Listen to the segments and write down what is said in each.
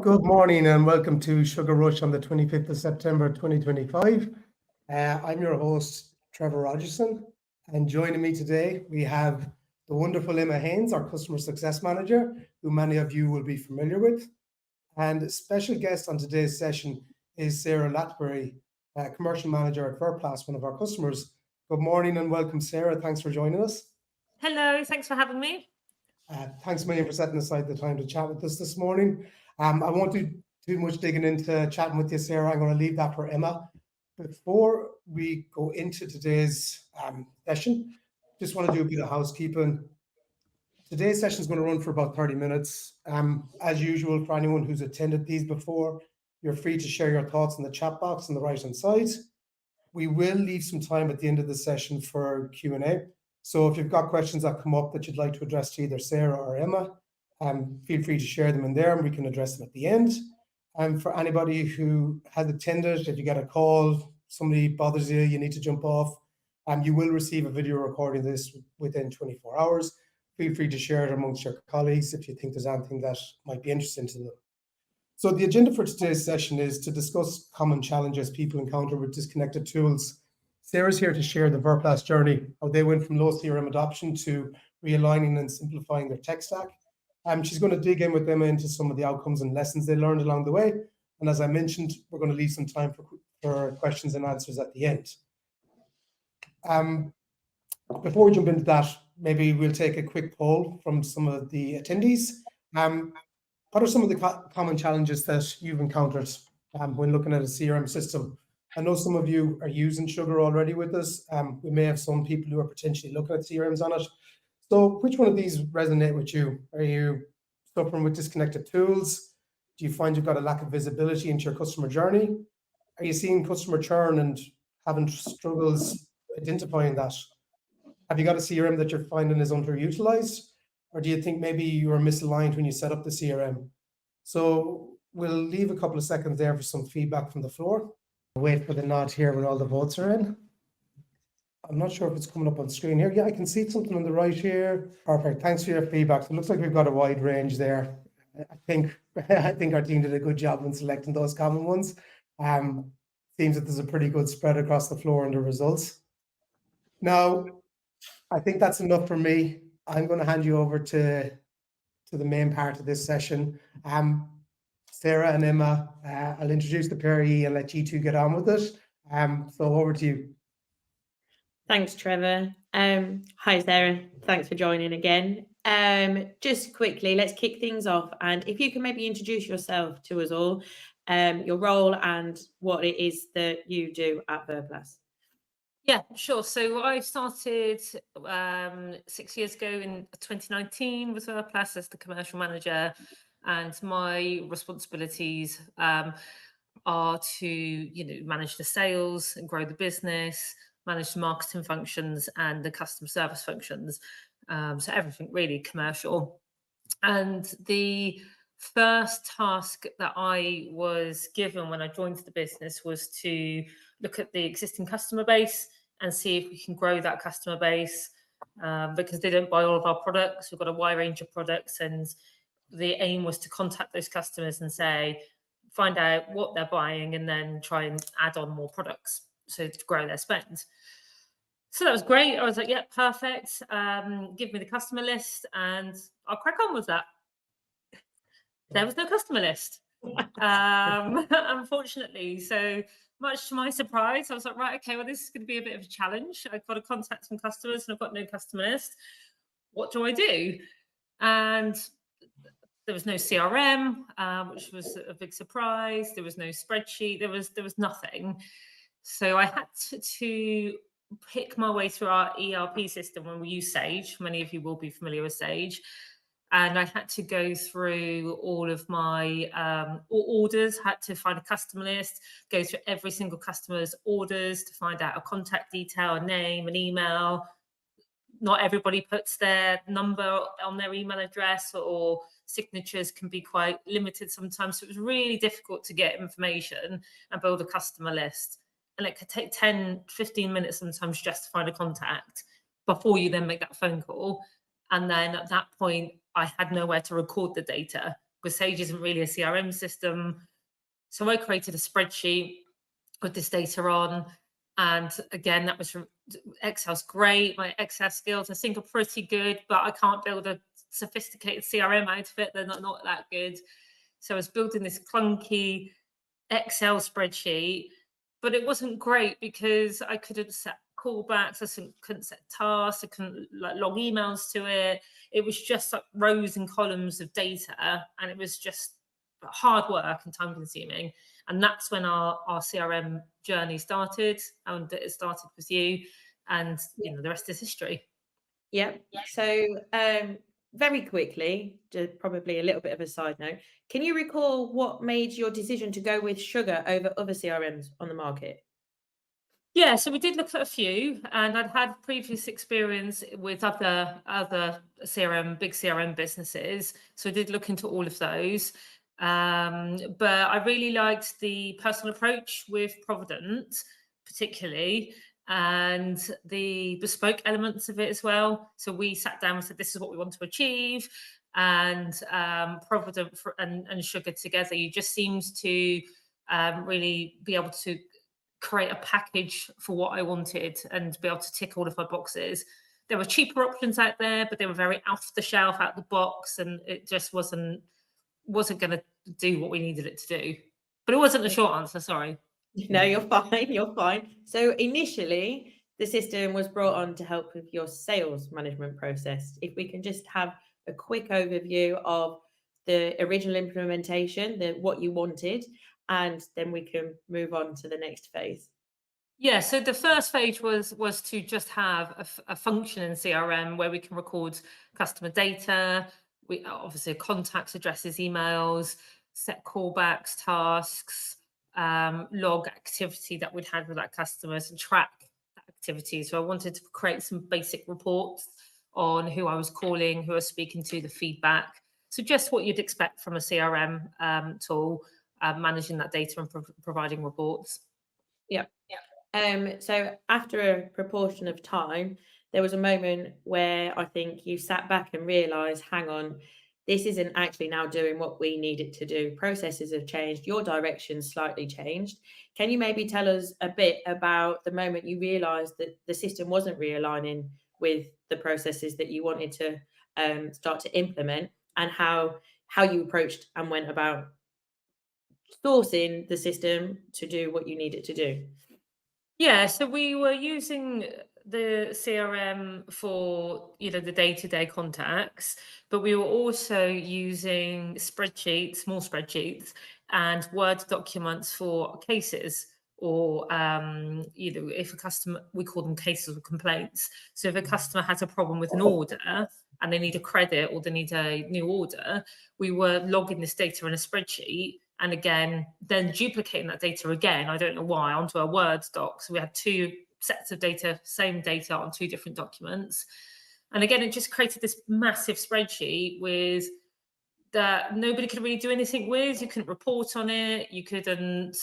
Good morning and welcome to SugarRush on the 25th of September 2025. I'm your host, Trevor Rogerson, and joining me today we have the wonderful Emma Haynes, our Customer Success Manager, who many of you will be familiar with. And a special guest on today's session is Sarah Latbury, Commercial Manager at Verplas, one of our customers. Good morning and welcome, Sarah. Thanks for joining us. Hello, thanks for having me. Thanks a million for setting aside the time to chat with us this morning. I won't do too much digging into chatting with you, Sarah. I'm going to leave that for Emma. Before we go into today's session, just want to do a bit of housekeeping. Today's session is going to run for about 30 minutes. As usual, for anyone who's attended these before, you're free to share your thoughts in the chat box on the right-hand side. We will leave some time at the end of the session for Q&A. So if you've got questions that come up that you'd like to address to either Sarah or Emma, feel free to share them in there and we can address them at the end. And for anybody who has attended, if you get a call, somebody bothers you, you need to jump off, you will receive a video recording of this within 24 hours. Feel free to share it amongst your colleagues if you think there's anything that might be interesting to them. So the agenda for today's session is to discuss common challenges people encounter with disconnected tools. Sarah's here to share the Verplas journey, how they went from low CRM adoption to realigning and simplifying their tech stack. She's going to dig in with Emma into some of the outcomes and lessons they learned along the way. And as I mentioned, we're going to leave some time for questions and answers at the end. Before we jump into that, maybe we'll take a quick poll from some of the attendees. What are some of the common challenges that you've encountered when looking at a CRM system? I know some of you are using Sugar already with us. We may have some people who are potentially looking at CRMs on it. So which one of these resonate with you? Are you suffering with disconnected tools? Do you find you've got a lack of visibility into your customer journey? Are you seeing customer churn and having struggles identifying that? Have you got a CRM that you're finding is underutilized? Or do you think maybe you were misaligned when you set up the CRM? So we'll leave a couple of seconds there for some feedback from the floor. Wait for the nod here when all the votes are in. I'm not sure if it's coming up on screen here. Yeah, I can see something on the right here. Perfect. Thanks for your feedback. So it looks like we've got a wide range there. I think our team did a good job in selecting those common ones. Seems that there's a pretty good spread across the floor in the results. Now, I think that's enough for me. I'm going to hand you over to the main part of this session. Sarah and Emma, I'll introduce the pair of you and let you two get on with it. So over to you. Thanks, Trevor. Hi, Sarah. Thanks for joining again. Just quickly, let's kick things off. And if you can maybe introduce yourself to us all, your role and what it is that you do at Verplas. Yeah, sure. So I started 6 years ago in 2019 with Verplas as the commercial manager, and my responsibilities are to manage the sales and grow the business, manage the marketing functions and the customer service functions. So everything really commercial. And the first task that I was given when I joined the business was to look at the existing customer base and see if we can grow that customer base, because they don't buy all of our products. We've got a wide range of products, and the aim was to contact those customers and find out what they're buying and then try and add on more products so to grow their spend. So that was great. I was like, yeah, perfect. Give me the customer list and I'll crack on with that. There was no customer list, unfortunately. So much to my surprise, I was like, right, okay, well, this is going to be a bit of a challenge. I've got to contact some customers and I've got no customer list. What do I do? And there was no CRM, which was a big surprise. There was no spreadsheet. There was nothing. So I had to pick my way through our ERP system when we use Sage. Many of you will be familiar with Sage. And I had to go through all of my orders, had to find a customer list, go through every single customer's orders to find out a contact detail, a name, an email. Not everybody puts their number on their email address, or signatures can be quite limited sometimes. So it was really difficult to get information and build a customer list. And it could take 10, 15 minutes sometimes just to find a contact before you then make that phone call. And then at that point, I had nowhere to record the data because Sage isn't really a CRM system. So I created a spreadsheet with this data on. And again, that was from Excel's great. My Excel skills, I think, are pretty good, but I can't build a sophisticated CRM out of it. They're not that good. So I was building this clunky Excel spreadsheet, but it wasn't great because I couldn't set callbacks, I couldn't set tasks, I couldn't log emails to it. It was just like rows and columns of data, and it was just hard work and time consuming. And that's when our CRM journey started, and it started with you, and the rest is history. Yeah. So very quickly, just probably a little bit of a side note, can you recall what made your decision to go with Sugar over other CRMs on the market? Yeah, so we did look at a few, and I'd had previous experience with other big CRM businesses. So I did look into all of those. But I really liked the personal approach with Provident, particularly, and the bespoke elements of it as well. So we sat down and said, this is what we want to achieve. And Provident and Sugar together, you just seems to really be able to create a package for what I wanted and be able to tick all of my boxes. There were cheaper options out there, but they were very off the shelf, out the box, and it just wasn't going to do what we needed it to do. But it wasn't the short answer, sorry. No, you're fine. You're fine. So initially, the system was brought on to help with your sales management process. If we can just have a quick overview of the original implementation, what you wanted, and then we can move on to the next phase. Yeah, so the first phase was to just have a function in CRM where we can record customer data, we obviously contacts, addresses, emails, set callbacks, tasks, log activity that we'd had with our customers and track that activity. So I wanted to create some basic reports on who I was calling, who I was speaking to, the feedback. So just what you'd expect from a CRM tool, managing that data and providing reports. Yeah. So after a proportion of time, there was a moment where I think you sat back and realised, hang on, this isn't actually now doing what we need it to do. Processes have changed. Your direction's slightly changed. Can you maybe tell us a bit about the moment you realised that the system wasn't realigning with the processes that you wanted to start to implement, and how you approached and went about sourcing the system to do what you need it to do? Yeah, so we were using the CRM for the day-to-day contacts, but we were also using spreadsheets, small spreadsheets, and Word documents for cases, or if a customer, we call them cases or complaints. So if a customer has a problem with an order and they need a credit or they need a new order, we were logging this data in a spreadsheet. And again, then duplicating that data again, I don't know why, onto a Word doc. So we had two sets of data, same data on two different documents. And again, it just created this massive spreadsheet with that nobody could really do anything with. You couldn't report on it. You couldn't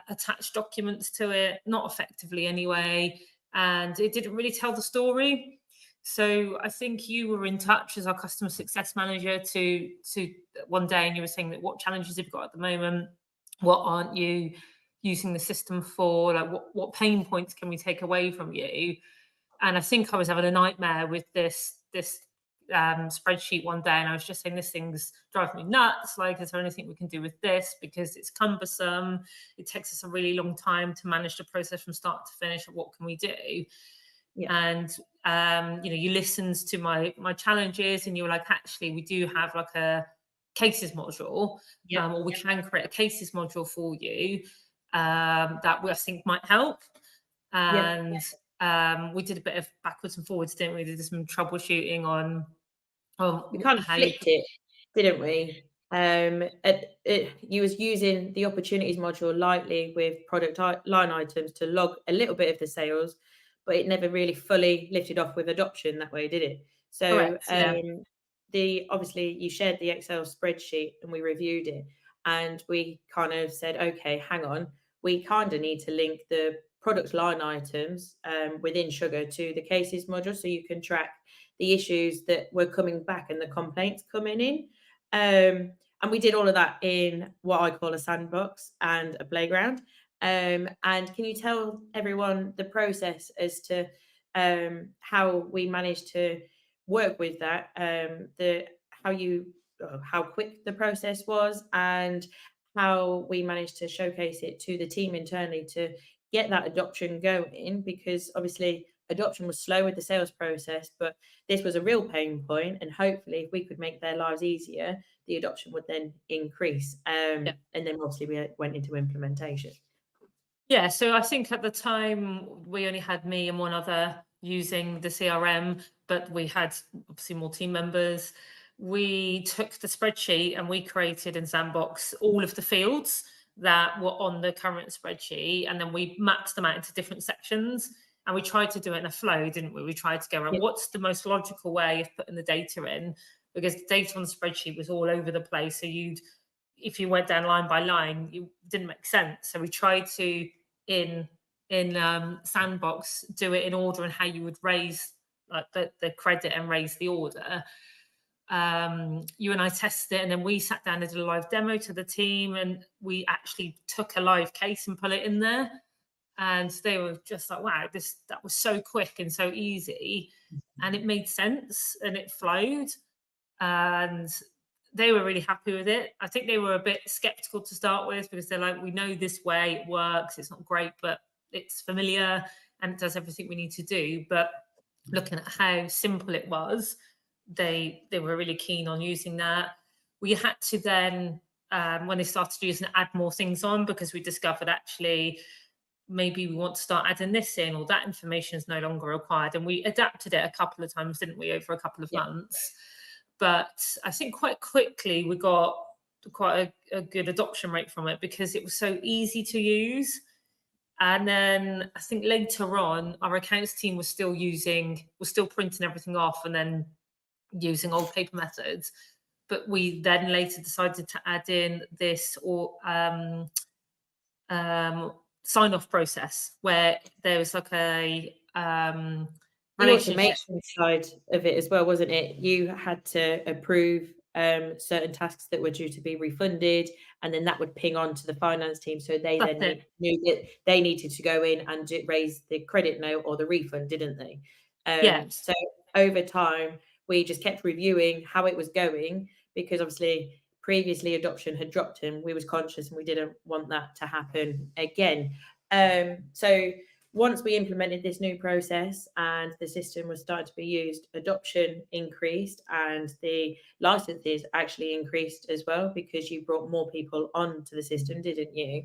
attach documents to it, not effectively anyway. And it didn't really tell the story. So I think you were in touch as our customer success manager to one day, and you were saying that what challenges have you got at the moment? What aren't you using the system for? Like what pain points can we take away from you? And I think I was having a nightmare with this spreadsheet one day, and I was just saying, this thing's driving me nuts. Like, is there anything we can do with this? Because it's cumbersome. It takes us a really long time to manage the process from start to finish. What can we do? Yeah. And you listened to my challenges, and you were like, actually, we do have like a cases module, or we can create a cases module for you that I think might help. And we did a bit of backwards and forwards, didn't we? We did some troubleshooting on we kind of flipped it, didn't we? You was using the opportunities module lightly with product line items to log a little bit of the sales, but it never really fully lifted off with adoption that way, did it? So correct, obviously you shared the Excel spreadsheet and we reviewed it, and we kind of said, okay, hang on, we kind of need to link the product line items within Sugar to the cases module, so you can track the issues that were coming back and the complaints coming in. and we did all of that in what I call a sandbox and a playground. And can you tell everyone the process as to how we managed to work with that, how quick the process was, and how we managed to showcase it to the team internally to get that adoption going? Because obviously adoption was slow with the sales process, but this was a real pain point, and hopefully if we could make their lives easier, the adoption would then increase. And then obviously we went into implementation. Yeah, so I think at the time we only had me and one other using the CRM, but we had obviously more team members. We took the spreadsheet and we created in Sandbox all of the fields that were on the current spreadsheet, and then we mapped them out into different sections, and we tried to do it in a flow, didn't we? We tried to go around what's the most logical way of putting the data in, because the data on the spreadsheet was all over the place. So if you went down line by line, it didn't make sense. So we tried to in Sandbox do it in order and how you would raise the credit and raise the order. You and I tested it, and then we sat down and did a live demo to the team, and we actually took a live case and put it in there, and they were just like, wow, that was so quick and so easy, and it made sense and it flowed, and they were really happy with it. I think they were a bit skeptical to start with, because they're like, we know this way, it works, it's not great, but it's familiar and it does everything we need to do. But looking at how simple it was, they were really keen on using that. We had to then, when they started using it, add more things on, because we discovered actually maybe we want to start adding this in, or that information is no longer required. And we adapted it a couple of times, didn't we, over a couple of months. But I think quite quickly we got quite a good adoption rate from it, because it was so easy to use. And then I think later on, our accounts team was still printing everything off and then using old paper methods. But we then later decided to add in this sign-off process, where there was like a The automation side of it as well, wasn't it? You had to approve certain tasks that were due to be refunded, and then that would ping on to the finance team, so they then knew that they needed to go in and raise the credit note or the refund, didn't they? So over time, we just kept reviewing how it was going, because obviously previously adoption had dropped, and we was conscious and we didn't want that to happen again. So once we implemented this new process and the system was starting to be used, adoption increased and the licenses actually increased as well, because you brought more people onto the system, didn't you?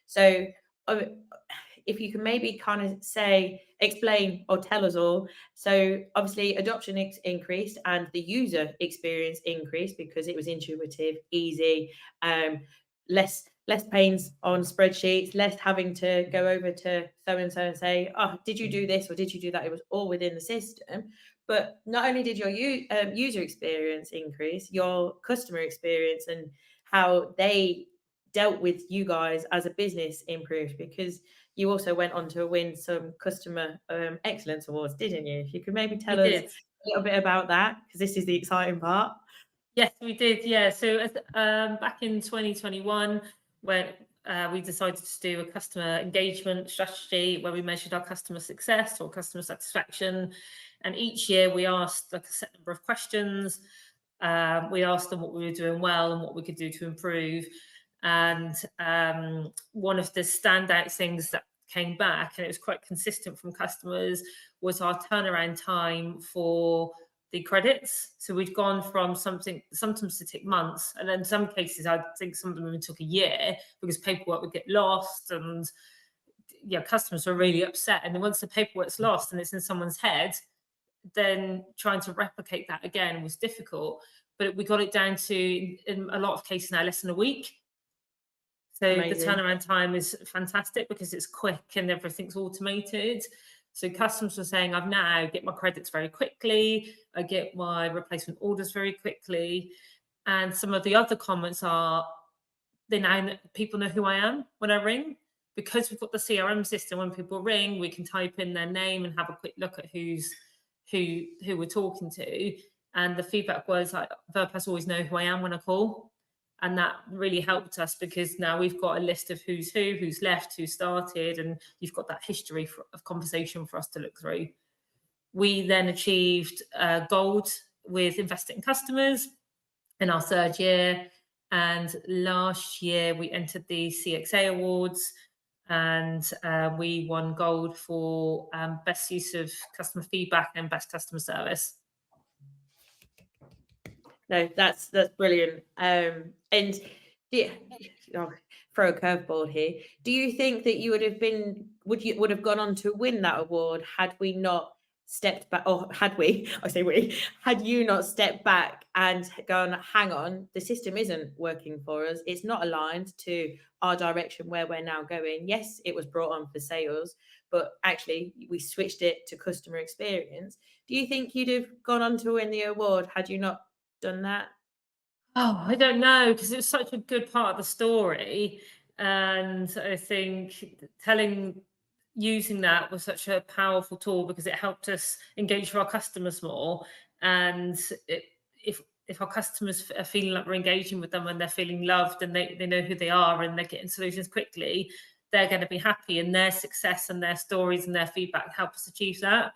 So if you can maybe kind of explain or tell us all. So obviously adoption increased and the user experience increased, because it was intuitive, easy, less pains on spreadsheets, less having to go over to so-and-so and say, oh, did you do this or did you do that? It was all within the system. But not only did your user experience increase, your customer experience and how they dealt with you guys as a business improved, because you also went on to win some customer excellence awards, didn't you? If you could maybe tell us a little bit about that, because this is the exciting part. Yes, we did. Yeah. So back in 2021, when we decided to do a customer engagement strategy where we measured our customer success or customer satisfaction. And each year we asked like a set number of questions. We asked them what we were doing well and what we could do to improve. And one of the standout things that came back, and it was quite consistent from customers, was our turnaround time for the credits. So we'd gone from sometimes to take months, and in some cases I think some of them even took a year, because paperwork would get lost, and customers were really upset. And then once the paperwork's lost and it's in someone's head, then trying to replicate that again was difficult. But we got it down to, in a lot of cases now, less than a week. So the turnaround time is fantastic, because it's quick and everything's automated. So customers were saying, I've now get my credits very quickly, I get my replacement orders very quickly. And some of the other comments are, people know who I am when I ring, because we've got the CRM system. When people ring, we can type in their name and have a quick look at who we're talking to. And the feedback was like, Verpass always know who I am when I call. And that really helped us because now we've got a list of who's who, who's left, who started, and you've got that history of conversation for us to look through. We then achieved gold with investing customers in our 3rd year. And last year we entered the CXA Awards, and we won gold for best use of customer feedback and best customer service. No, that's brilliant. And yeah, throw a curveball here. Do you think that you would have gone on to win that award had we not stepped back, or had you not stepped back and gone, hang on, the system isn't working for us. It's not aligned to our direction where we're now going. Yes, it was brought on for sales, but actually we switched it to customer experience. Do you think you'd have gone on to win the award had you not done that? Oh, I don't know, because it was such a good part of the story. And I think using that was such a powerful tool because it helped us engage with our customers more. And if our customers are feeling like we're engaging with them and they're feeling loved and they know who they are and they're getting solutions quickly, they're going to be happy, and their success and their stories and their feedback help us achieve that.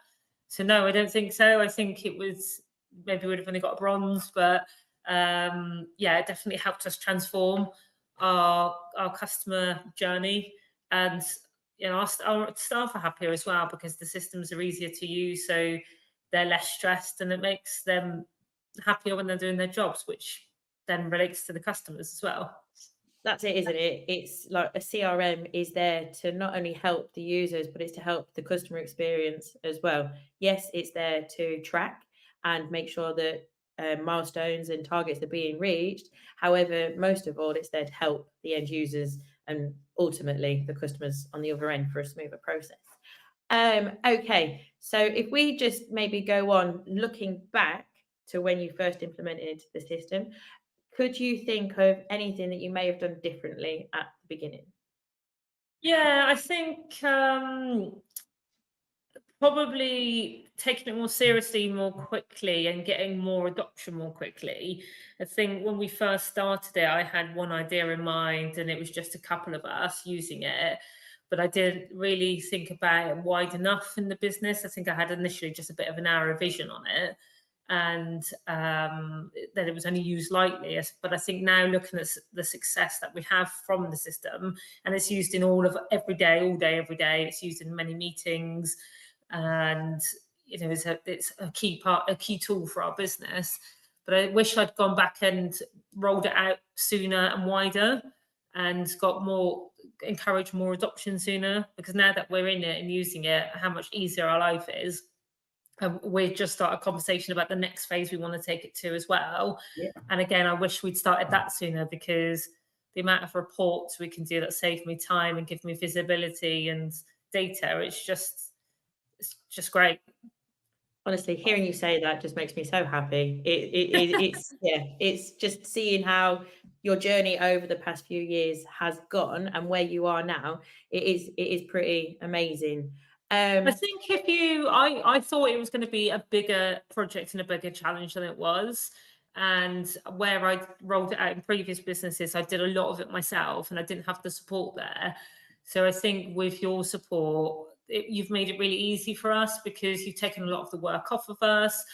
So no, I don't think so. I think it was, maybe we'd have only got a bronze, but yeah, it definitely helped us transform our customer journey. And our staff are happier as well because the systems are easier to use, so they're less stressed, and it makes them happier when they're doing their jobs, which then relates to the customers as well. That's it, isn't it? It's like a CRM is there to not only help the users, but it's to help the customer experience as well. Yes, it's there to track and make sure that milestones and targets are being reached. However, most of all, it's there to help the end users and ultimately the customers on the other end for a smoother process. Okay, so if we just maybe go on looking back to when you first implemented the system, could you think of anything that you may have done differently at the beginning? Yeah, I think probably taking it more seriously more quickly and getting more adoption more quickly. I think when we first started it, I had one idea in mind and it was just a couple of us using it. But I didn't really think about it wide enough in the business. I think I had initially just a bit of a narrow vision on it. And then it was only used lightly. But I think now looking at the success that we have from the system, and it's used in every day, all day, every day. It's used in many meetings, and it's a key tool for our business. But I wish I'd gone back and rolled it out sooner and wider, and encouraged more adoption sooner. Because now that we're in it and using it, how much easier our life is. We just started a conversation about the next phase we want to take it to as well. Yeah. And again, I wish we'd started that sooner, because the amount of reports we can do that save me time and give me visibility and data, it's just great. Honestly, hearing you say that just makes me so happy. It's just seeing how your journey over the past few years has gone and where you are now. It is pretty amazing. I think I thought it was going to be a bigger project and a bigger challenge than it was. And where I rolled it out in previous businesses, I did a lot of it myself and I didn't have the support there. So I think with your support, you've made it really easy for us, because you've taken a lot of the work off of us.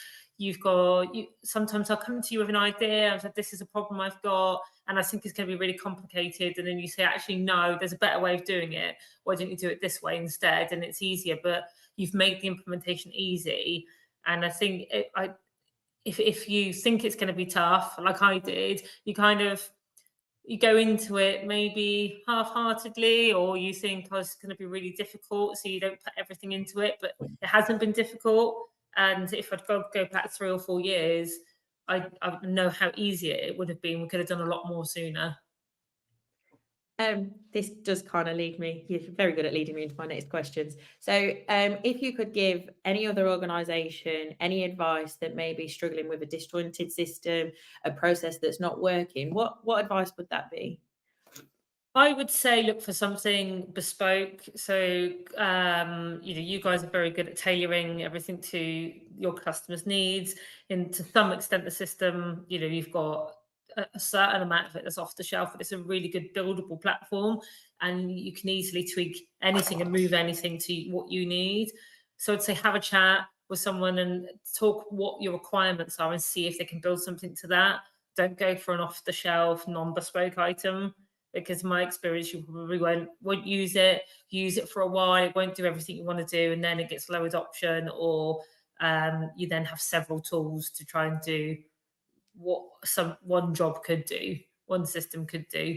Sometimes I'll come to you with an idea. I've said, this is a problem I've got, and I think it's going to be really complicated. And then you say, actually, no, there's a better way of doing it. Why don't you do it this way instead? And it's easier, but you've made the implementation easy. And I think if you think it's going to be tough, like I did, you go into it maybe half-heartedly, or you think, oh, it's going to be really difficult, so you don't put everything into it. But it hasn't been difficult. And if I'd go back 3 or 4 years, I know how easy it would have been. We could have done a lot more sooner. This does kind of lead me, you're very good at leading me into my next questions. So if you could give any other organization any advice that may be struggling with a disjointed system, a process that's not working, what advice would that be? I would say look for something bespoke. So, you guys are very good at tailoring everything to your customers' needs. And to some extent, the system, you've got a certain amount of it that's off the shelf, but it's a really good buildable platform, and you can easily tweak anything and move anything to what you need. So I'd say have a chat with someone and talk what your requirements are and see if they can build something to that. Don't go for an off the shelf, non-bespoke item, because in my experience, you probably won't use it for a while, it won't do everything you want to do, and then it gets low adoption, or you then have several tools to try and do what one job could do, one system could do.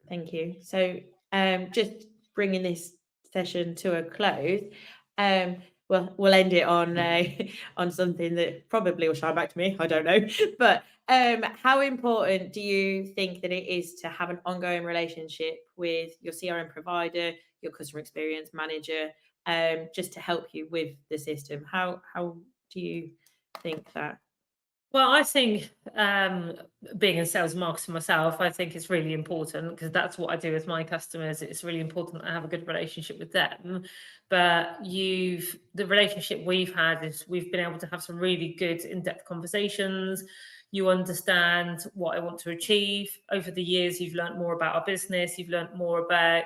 Thank you. So just bringing this session to a close, well, we'll end it on on something that probably will shine back to me. I don't know. But how important do you think that it is to have an ongoing relationship with your CRM provider, your customer experience manager, just to help you with the system? How do you think that? Well, I think being in sales and marketing myself, I think it's really important, because that's what I do with my customers. It's really important that I have a good relationship with them. But the relationship we've had is we've been able to have some really good in-depth conversations. You understand what I want to achieve. Over the years, you've learned more about our business. You've learned more about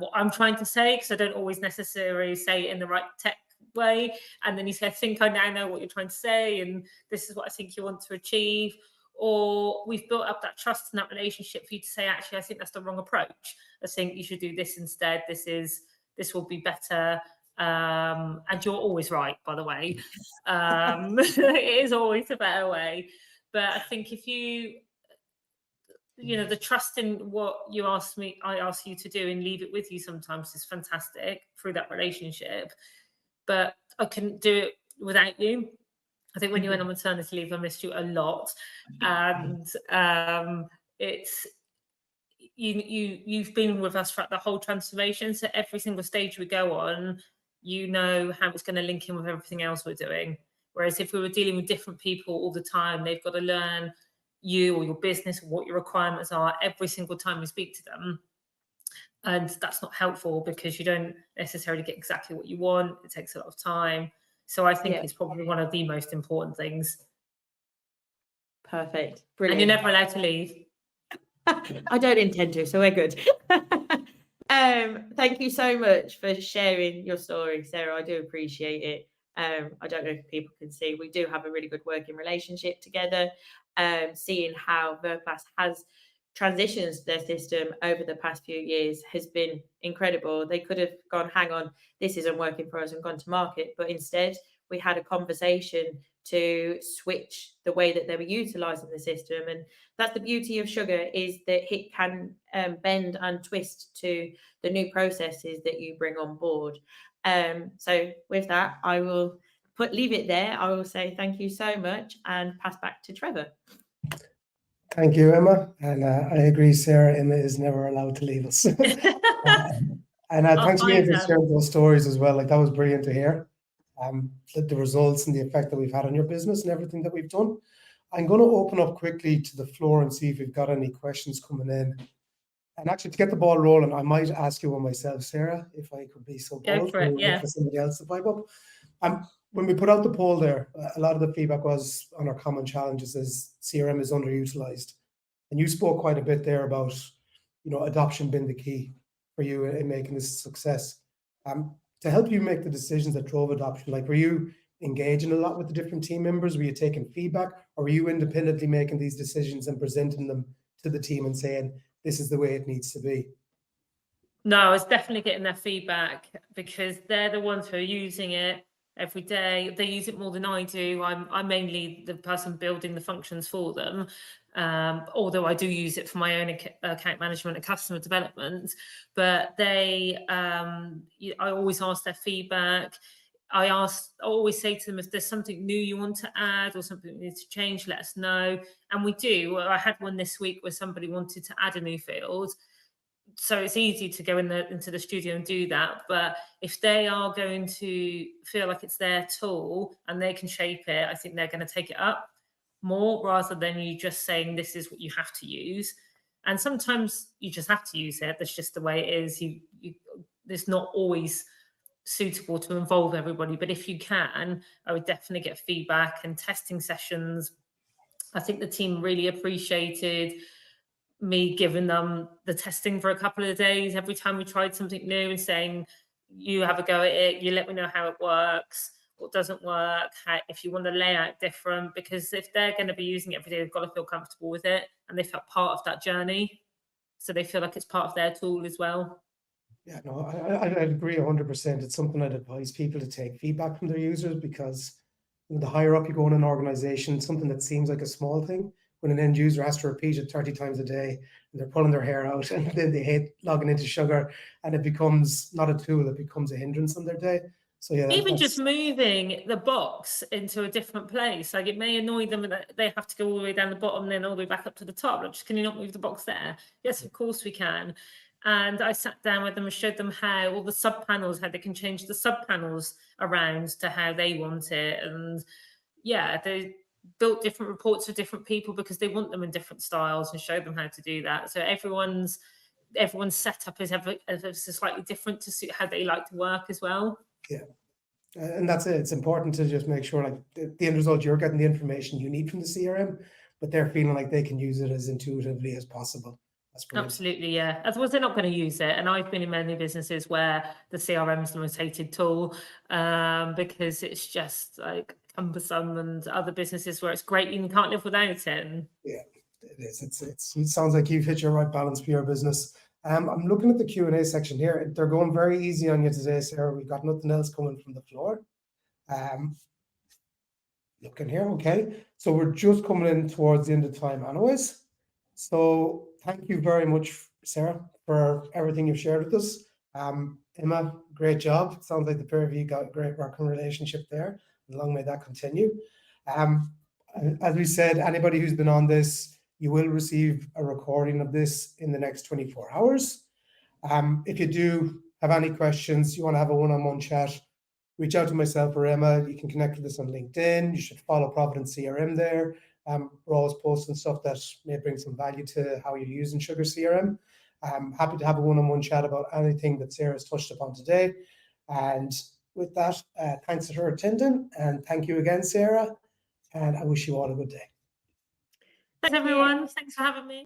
what I'm trying to say, because I don't always necessarily say it in the right tech way. And then you say, I think I now know what you're trying to say, and this is what I think you want to achieve. Or we've built up that trust in that relationship for you to say, actually, I think that's the wrong approach. I think you should do this instead. This will be better. And you're always right, by the way. It is always a better way. But I think if the trust in what I ask you to do and leave it with you sometimes is fantastic through that relationship. But I couldn't do it without you. I think when you went on maternity leave, I missed you a lot. And it's you've been with us throughout the whole transformation. So every single stage we go on, you know how it's going to link in with everything else we're doing. Whereas if we were dealing with different people all the time, they've got to learn you or your business, what your requirements are every single time you speak to them. And that's not helpful, because you don't necessarily get exactly what you want. It takes a lot of time. So I think it's probably one of the most important things. Perfect. Brilliant. And you're never allowed to leave. I don't intend to, so we're good. Thank you so much for sharing your story, Sarah. I do appreciate it. I don't know if people can see, we do have a really good working relationship together. Seeing how Verclass has transitions their system over the past few years has been incredible. They could have gone, hang on, this isn't working for us, and gone to market, but instead we had a conversation to switch the way that they were utilizing the system. And that's the beauty of Sugar, is that it can bend and twist to the new processes that you bring on board. So with that, I will leave it there. I will say thank you so much and pass back to Trevor. Thank you, Emma. And I agree, Sarah, Emma is never allowed to leave us. And thanks again for sharing those stories as well. Like, that was brilliant to hear. The results and the effect that we've had on your business and everything that we've done. I'm going to open up quickly to the floor and see if we've got any questions coming in. And actually, to get the ball rolling, I might ask you one myself, Sarah, if I could be so bold. Go for it, yeah. For somebody else to pipe up. When we put out the poll there, a lot of the feedback was on our common challenges is CRM is underutilized. And you spoke quite a bit there about, adoption being the key for you in making this a success. To help you make the decisions that drove adoption, like, were you engaging a lot with the different team members? Were you taking feedback, or were you independently making these decisions and presenting them to the team and saying, this is the way it needs to be? No, I was definitely getting their feedback, because they're the ones who are using it every day. They use it more than I do. I'm mainly the person building the functions for them. Although I do use it for my own account management and customer development, but I always ask their feedback. I always say to them, if there's something new you want to add or something that needs to change, let us know. And we do. I had one this week where somebody wanted to add a new field. So it's easy to go into the studio and do that. But if they are going to feel like it's their tool and they can shape it, I think they're going to take it up. more, rather than you just saying this is what you have to use. And sometimes you just have to use it. That's just the way it is. It's not always suitable to involve everybody, but if you can, I would definitely get feedback and testing sessions. I think the team really appreciated me giving them the testing for a couple of days every time we tried something new, and saying, you have a go at it, you let me know how it works, what doesn't work, if you want to lay out different, because if they're going to be using it every day, they've got to feel comfortable with it, and they felt part of that journey, so they feel like it's part of their tool as well. Yeah, no, I agree 100%. It's something I'd advise people to take feedback from their users, because the higher up you go in an organization, something that seems like a small thing, when an end user has to repeat it 30 times a day, and they're pulling their hair out, and then they hate logging into Sugar, and it becomes not a tool, it becomes a hindrance on their day. So yeah, even just moving the box into a different place, like it may annoy them that they have to go all the way down the bottom, then all the way back up to the top. Like, just, can you not move the box there? Yes, of course we can. And I sat down with them and showed them how all the sub panels, how they can change the sub panels around to how they want it. And yeah, they built different reports for different people because they want them in different styles, and showed them how to do that. So everyone's setup is ever slightly different to suit how they like to work as well. Yeah. And that's it. It's important to just make sure, like, the end result, you're getting the information you need from the CRM, but they're feeling like they can use it as intuitively as possible. That's brilliant. Absolutely, yeah. Otherwise, they're not going to use it. And I've been in many businesses where the CRM is the most hated tool, because it's just like cumbersome, and other businesses where it's great and you can't live without it. And yeah, it is. It sounds like you've hit your right balance for your business. I'm looking at the Q&A section here. They're going very easy on you today, Sarah. We've got nothing else coming from the floor. Looking here, okay. So we're just coming in towards the end of time anyways. So thank you very much, Sarah, for everything you've shared with us. Emma, great job. It sounds like the pair of you got a great working relationship there. Long may that continue. As we said, anybody who's been on this, you will receive a recording of this in the next 24 hours. If you do have any questions, you want to have a one-on-one chat, reach out to myself or Emma. You can connect with us on LinkedIn. You should follow Providence CRM there. We're always posting stuff that may bring some value to how you're using SugarCRM. I'm happy to have a one-on-one chat about anything that Sarah's touched upon today. And with that, thanks for attending, and thank you again, Sarah. And I wish you all a good day. Thanks, everyone. Thanks for having me.